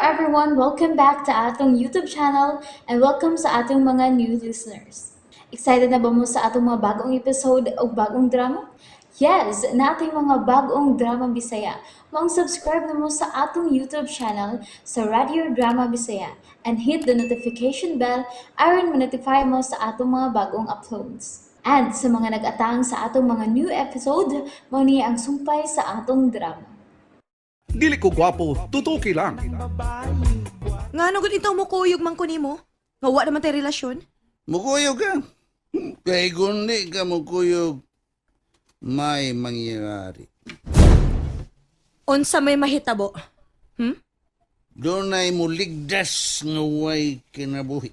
everyone, welcome back to atong YouTube channel and welcome sa atong mga new listeners. Excited na ba mo sa atong mga bagong episode o bagong drama? Yes, na ating mga bagong drama Bisaya. Subscribe na mo sa atong YouTube channel sa Radio Drama Bisaya and hit the notification bell aron ma-notify mo sa atong mga bagong uploads. And sa mga nag-atang sa atong mga new episode, mo niya ang sumpay sa atong drama. Dili ko gwapo, tutuki lang. Nga ano ganito mo kuyog man ko nimo? Nga wa naman tayo relasyon? Mukuyog ka. Kaya kundi ka mukuyog, may mangyayari. Unsa may mahitabo? Doon ay muligdas nga way kinabuhi.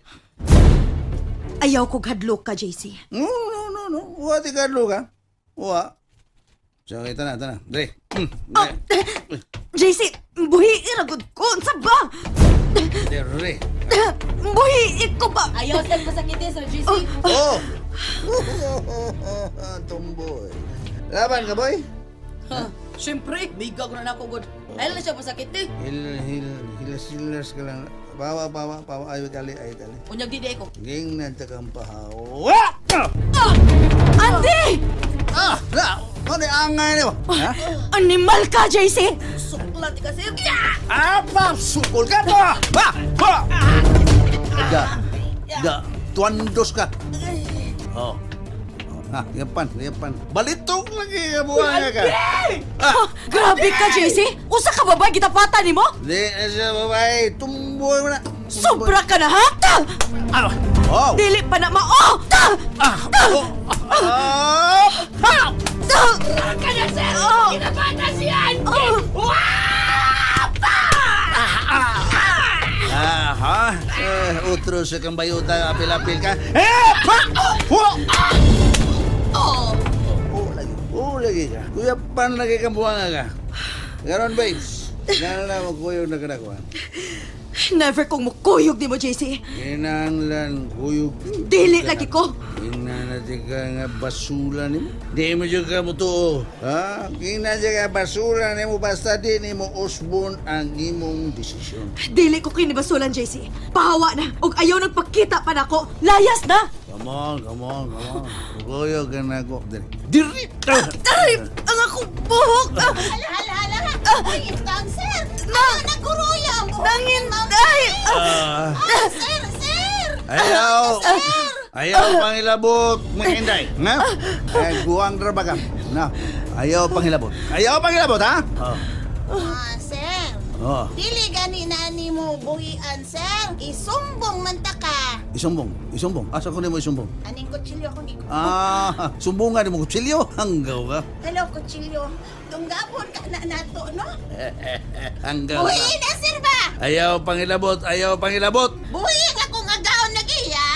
Ayaw ko hadlok ka, JC. No. Wa ti kadlo ka. Wa. So, tana. Dre. JC, buhi iragod ko. Unsa ba? Dre. Buhi ko ba? Ayaw sa'yo masakitin, Sir GC. Oh! Tomboy. Laban ka, boy? Siyempre, biga ko na ako, good. Ayaw na siya masakitin. Hilas ka lang. Pawa. Ayaw tali. Unyag di ko. Ging nantakang pahaw. Andi! Ano yung angay niyo? Ha? Animal ka, JC! Suklat ka, Sir. Apa? Sukol ka ba? Da. Tuandos ka. Oh. Yapan. Balitong lagi ka buhay ka. Grabe ka, JC! Usa ka babay gitapatan nimo? Di na siya babae. Tumboy mo na. Sobra ka na, ha? Oh. Dili pa na mao! Ka na, Sir! Kinapata siyan! Utro sa kang bayuta, apil-apil ka. Lagi ka. Kuya pan lagi kang buwanga ka. Garon, babes. Nala mo kuyog na kanakuhan. Never kong mukuyog nimo, JC. Kinanglan kuyog. Dili lagi ko. Kinanati ka nga basura ni mo. Di mo juga mo to. Ha? Kinanati ka basura ni mo basta di ni mo usbon ang imong desisyon. Dili ko kinibasulan, JC. Pahawa na. Og ayaw nagpakita pa nako. Layas na. Come on. Kuyog ka na ko. Diri! Taray! Ang akong buhok! Hala! Uy, ibtang, Sir! Naguruyam! Nanginday! Sir! Ayaw pangilabot manginday. Nga? Guwang drabagam. Na. Ayaw pangilabot, ha? Sir! Oh. Dili gani na ni mo buhian, Sir! Isumbong man ta ka! Isumbong. Asa ko ni mo isumbong? Aning kutsilyo ko ni ko. Sumbungan ni mo kutsilyo. Hanggaw ka. Hello, kutsilyo. Tunggapon ka na nato, no? Hanggaw ka. Buhi na, Sir ba? Ayaw pangilabot. Buhi nga kung agaon na giya!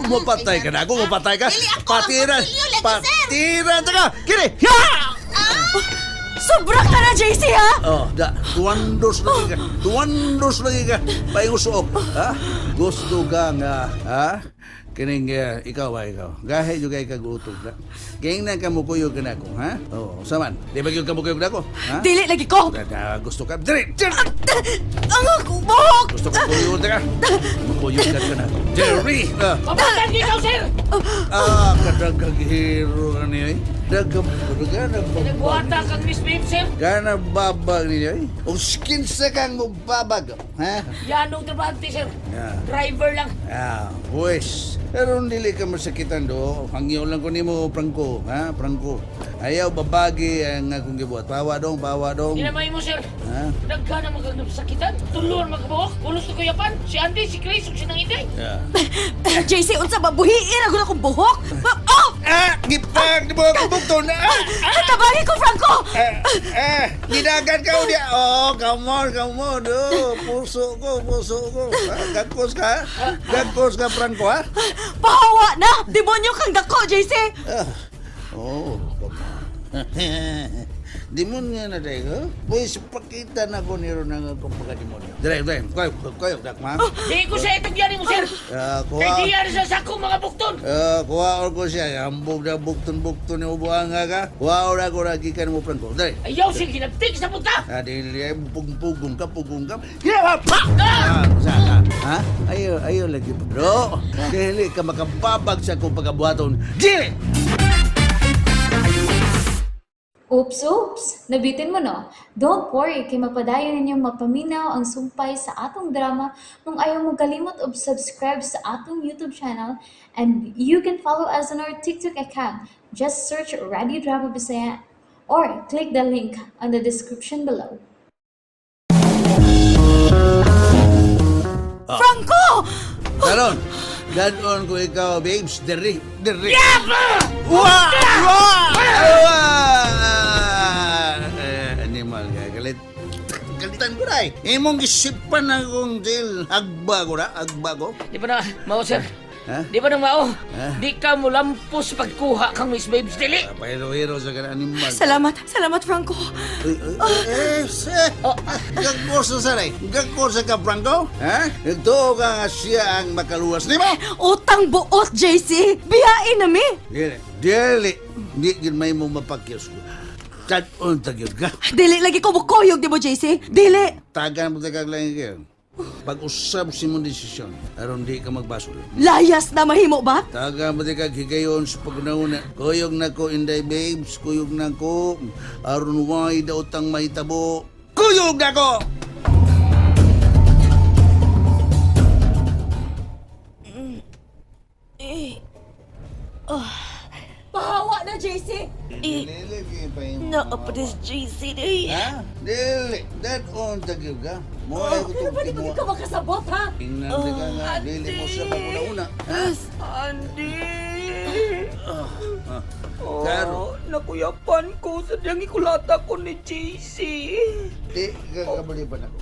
Mapatay ka na ako, mapatay ka. Dili ako ang Patiran. kutsilyo lagi, Sir. Patiran ka. Kini. Ya! Sobra ka na, JC, ha? Oh, tuwandos lagi ka. Payusok, ha? Gusto ka nga, ha? Kining ikaw. Gahe juga ikagutog na. Kaya na kamukuyog ka na ako, ha? Oo, saman. Di ba yung kamukuyog na ako, ha? Dili lagi ko. Gusto ka. Diri! Ang akong buhok! Gusto ka kuyog ka. Makuyog ka na. Diri! Pabatan ikaw, Sir! Kadagang hero ka niya, eh. Nagbuhata kang Miss Babe, Sir! Gana babag niya, eh. O skinsa kang babag, ha? Yanong trabante, Sir! Yeah. Driver lang! Pues. Pero dili ka masakitan do. Hangyo lang ko nimo, Franco, ha? Franco. Ayaw babagi ang akong gibuhat. Bawa dong. Dinamay mo, Sir! Ha? Nagka na magsakitan! Tuluan magkabuhok! Ulos ko yapan! Si Andy, si Chris, ug si Nang Inday! Yeah. JC, unsa ba buhiin ako na akong buhok? Oh! Gipag mo ako bukto na. Tabangi ko, Franco! Ginagan ka ulit. Oh, come on. Puso ko. Gagkos ka, Franco, ha? Pahawa na! Demonyo kang dako, JC! Oh, come on. Demonyo na dahil, ha? Pues, pakita na ko niro ng akong pagka-demonyo. Dire, kayo, dakma. Di ko sa itong yan mo, sir. Kay Kuha, diyan sa sakong mga bukton. kuha ko siya. Hambog na bukton-bukton yung ubuhan nga ka. Kuha ko lagi ka mo, Franco. Dire. Ayaw siya ginagtik sa punta. Dili ay pugong ka. Ginawa pa! Saka, ha? Ayaw lagi pa. Bro, dili ka makababag sa kong pagkabuhaton. Dili! Oops! Nabitin mo no? Don't worry, kay mapadayon ninyong mapaminaw ang sumpay sa atong drama kung ayaw mo kalimot og subscribe sa atong YouTube channel and you can follow us on our TikTok account. Just search Radio Drama Bisaya or click the link on the description below. Franco! Karon, dadon ko ikaw, babes. Diri. Animal ka, galitan ko na eh. Imong gisipan akong jail. Agba ko. Di ba na, mao, sir? Ha? Di ba na mao? Ha? Di ka mo lampos pagkuha kang Miss Babes dili. Pahiro-hiro sa kanang animal. Salamat, Franco. Gagkorsa sa rin. Gagkorsa ka, Franco? Ha? Ito ka nga siya ang makaluwas. Di mo? Utang buot, JC. Biyain na mi. Dili. Di yun may mo mapakiyos ko. Tad-on tagyod ka. Dili lagi ko bukuyog, di mo, JC? Dili. Tagan mo tagag lang kayo. Pag-usap si mong desisyon, aron di ka magbasol. Layas na mahimo ba? Tagan mo tagag higayon sa pagnauna. Kuyog na ko, Inday Babes. Kuyog na ko. Aron way daw tang mahitabo. Kuyog na ko! Pahawa na, JC. Nakapatis JC day. Ha? Dili. That-on tagyod ka. Mula ko Pero pwede mo. ka makasabot, ha? Tingnan ka nga. Dili mo sa paguna-una. Ha? Andy. Karo. Nakuyapan ko. Sadyang ikulata ko ni JC. Di ka kabalipan ako.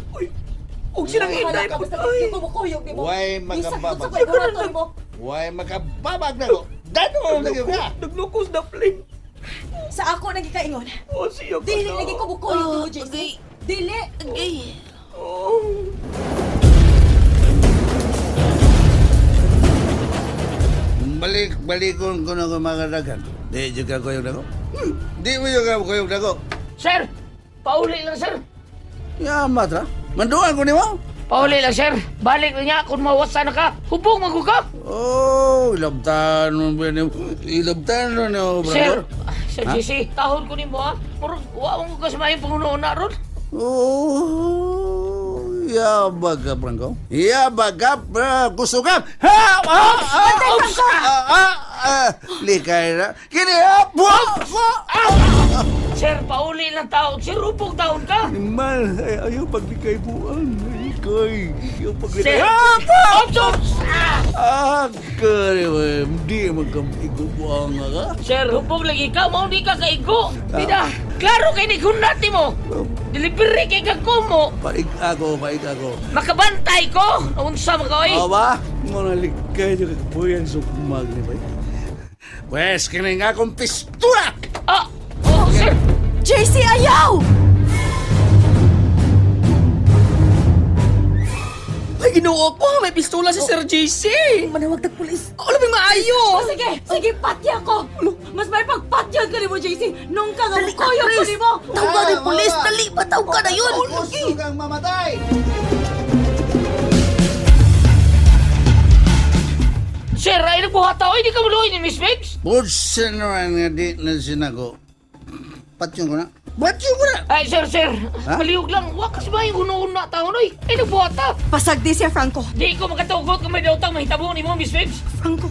Huwag silang hinay po. Ay, kumukuyog, di mo? Huwag magkababag. Sa pagkurato mo. Huwag magkababag na ko. That-on tagyod ka. Naglukos na plane. Sa ako nagkikaingon. O siya Dili lagi ko bukuyog, di mo, JC. Dili. Balikon ko na ko magadagan. Di juga kuyog na ko. Di mo juga kuyog na ko. Sir, pauli lang, sir. Yamat ha? Manduan ko ni mo? Pauli lang, sir. Balik na niya kung mawasa na ka. Hubong magu ka. Oh, ilabtan mo ba ni ilabtan mo ni Sir, brother? Sir Ha? JC, tahon ko ni mo, ha? Murag, wawang ko kasi may pangunoon na ron. Oh, yabag ka, Franco. Yabag ka, gusto ka. Likay na. Kini, Sir, pauli lang taon. Sir, hubong taon ka. Mal, ayaw paglikay buang. Likay. Ayaw paglikay. Sir, ops! Kari, hindi magkamigo buang ka. Sir, hubong lagi ka. Mau di ka kaigo. Pida, klaro kay ni gunati mo. Delivery kay kagko mo. Paig ako. Makabantay ko. Unsa mo ka, oy? Aba, mga likay na kakabuyan sa kumag ni Bay. Pwes, kini nga akong pistura! Sir! JC, ayaw! Ay, ginoo ko! May pistola si Sir JC! Manawag tag pulis. Alam mo maayo! Sige, patya ko. Mas may pagpatyan ka ni mo, JC. Nung ka nga bukuyog ko ni mo. Tawag ni pulis! Dali! Pataw ka na yun! Gusto kang mamatay! Sir, ay nagbuhata. Oy, di ka maluoy ni Miss Babes. Putsa naman nga di na sinago. Patyon ko na. Ay, sir. Ha? Maliog lang. Wakas ba yung una-una taon, oy? Ay nagbuhata. Pasagdi siya, Franco. Di ko makatugot kung may dautang mahitabo ni mo, Miss Babes. Franco.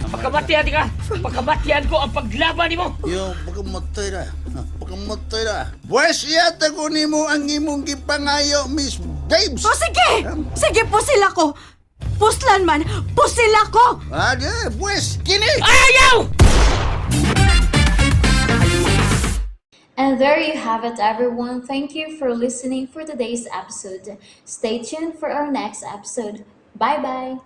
Pagkabatihan ka. Pagkabatihan ko ang paglaban ni mo. Yo, pagkamatay na. Pwes, iyata ko ni mo ang imong gipangayo, Miss Babes. O sige! Sige, pusil ako. Puslan man, pusil ako! Pwes, kini! Ayaw! And there you have it, everyone. Thank you for listening for today's episode. Stay tuned for our next episode. Bye bye.